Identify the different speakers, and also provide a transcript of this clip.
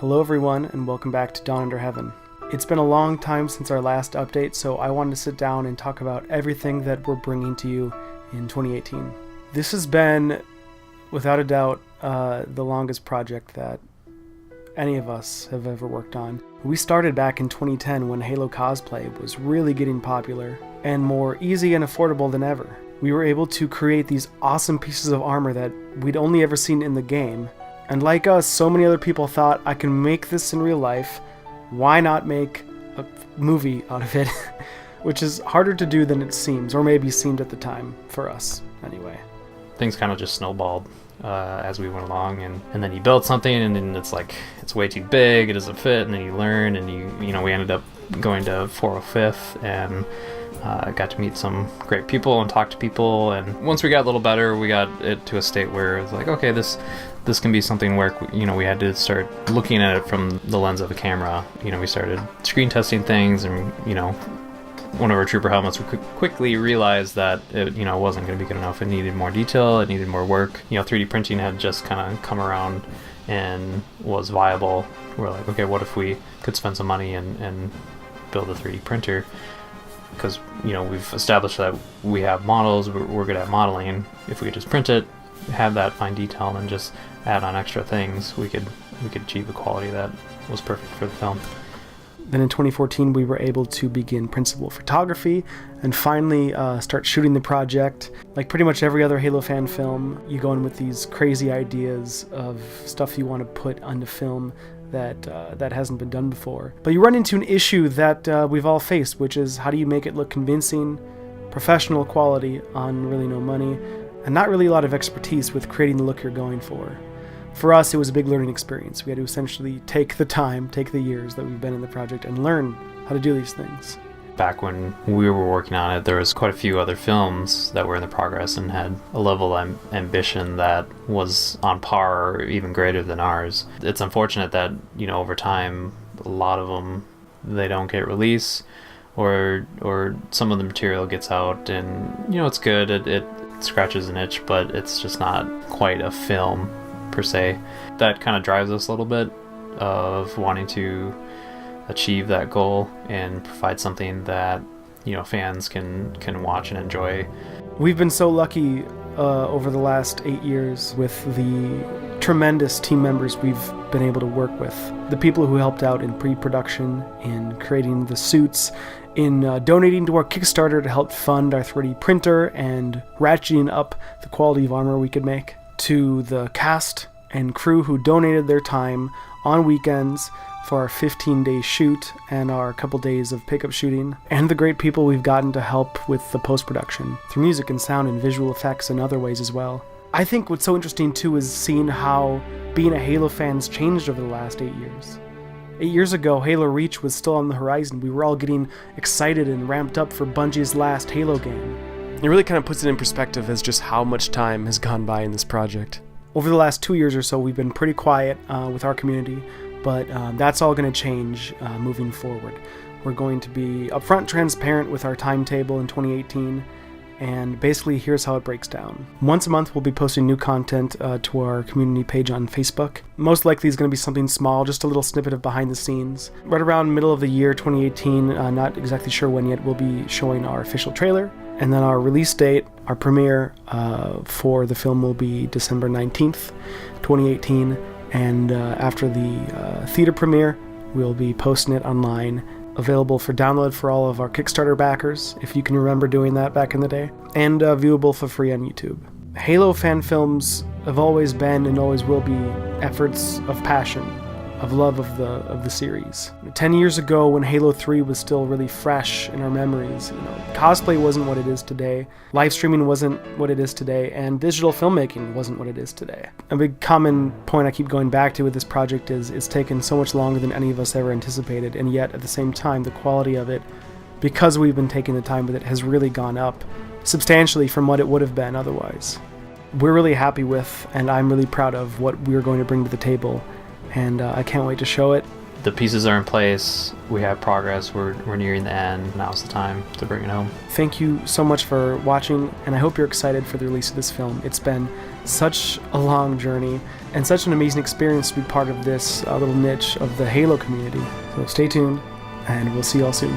Speaker 1: Hello everyone, and welcome back to Dawn Under Heaven. It's been a long time since our last update, so I wanted to sit down and talk about everything that we're bringing to you in 2018. This has been, without a doubt, the longest project that any of us have ever worked on. We started back in 2010 when Halo cosplay was really getting popular and more easy and affordable than ever. We were able to create these awesome pieces of armor that we'd only ever seen in the game. And like us, so many other people thought, I can make this in real life, why not make a movie out of it? Which is harder to do than it seems, or maybe seemed at the time, for us, anyway.
Speaker 2: Things kind of just snowballed as we went along, and then you build something, and then it's like, it's way too big, it doesn't fit, and then you learn, and we ended up going to 405th, and got to meet some great people and talk to people, and once we got a little better, we got it to a state where it was like, okay, this can be something where we had to start looking at it from the lens of a camera. We started screen testing things, and one of our trooper helmets, we quickly realized that it wasn't going to be good enough. It needed more detail, it needed more work. 3D printing had just kind of come around and was viable. We're like, okay, what if we could spend some money and build a 3D printer? Because we've established that we have models, we're good at modeling. If we could just print it, have that fine detail, and just add on extra things, we could achieve a quality that was perfect for the film.
Speaker 1: Then in 2014 we were able to begin principal photography and finally start shooting the project. Like pretty much every other Halo fan film, you go in with these crazy ideas of stuff you want to put onto film that hasn't been done before. But you run into an issue that we've all faced, which is how do you make it look convincing, professional quality on really no money, and not really a lot of expertise with creating the look you're going for. For us, it was a big learning experience. We had to essentially take the years that we've been in the project and learn how to do these things.
Speaker 2: Back when we were working on it, there was quite a few other films that were in the progress and had a level of ambition that was on par or even greater than ours. It's unfortunate that, over time, a lot of them, they don't get released, or some of the material gets out and, it's good, it scratches an itch, but it's just not quite a film per se. That kind of drives us a little bit of wanting to achieve that goal and provide something that fans can watch and enjoy.
Speaker 1: We've been so lucky over the last 8 years with the tremendous team members we've been able to work with. The people who helped out in pre-production, in creating the suits, in donating to our Kickstarter to help fund our 3D printer and ratcheting up the quality of armor we could make, to the cast and crew who donated their time on weekends for our 15-day shoot and our couple days of pickup shooting, and the great people we've gotten to help with the post-production through music and sound and visual effects and other ways as well. I think what's so interesting too is seeing how being a Halo fan's changed over the last 8 years. 8 years ago, Halo Reach was still on the horizon. We were all getting excited and ramped up for Bungie's last Halo game. It really kind of puts it in perspective as just how much time has gone by in this project. Over the last 2 years or so, we've been pretty quiet with our community, but that's all going to change moving forward. We're going to be upfront transparent with our timetable in 2018, and basically here's how it breaks down. Once a month we'll be posting new content to our community page on Facebook. Most likely it's going to be something small, just a little snippet of behind the scenes. Right around middle of the year 2018, not exactly sure when yet, we'll be showing our official trailer. And then our release date, our premiere for the film will be December 19th, 2018. And after the theater premiere, we'll be posting it online, available for download for all of our Kickstarter backers, if you can remember doing that back in the day, and viewable for free on YouTube. Halo fan films have always been and always will be efforts of passion, of love of the series. 10 years ago, when Halo 3 was still really fresh in our memories, cosplay wasn't what it is today, live streaming wasn't what it is today, and digital filmmaking wasn't what it is today. A big common point I keep going back to with this project is it's taken so much longer than any of us ever anticipated, and yet at the same time the quality of it, because we've been taking the time with it, has really gone up substantially from what it would have been otherwise. We're really happy with, and I'm really proud of, what we're going to bring to the table. And I can't wait to show it
Speaker 2: the pieces are in place. We have progress. We're nearing the end. Now's the time to bring it home.
Speaker 1: Thank you so much for watching, and I hope you're excited for the release of this film. It's been such a long journey and such an amazing experience to be part of this little niche of the Halo community. So stay tuned, and we'll see you all soon.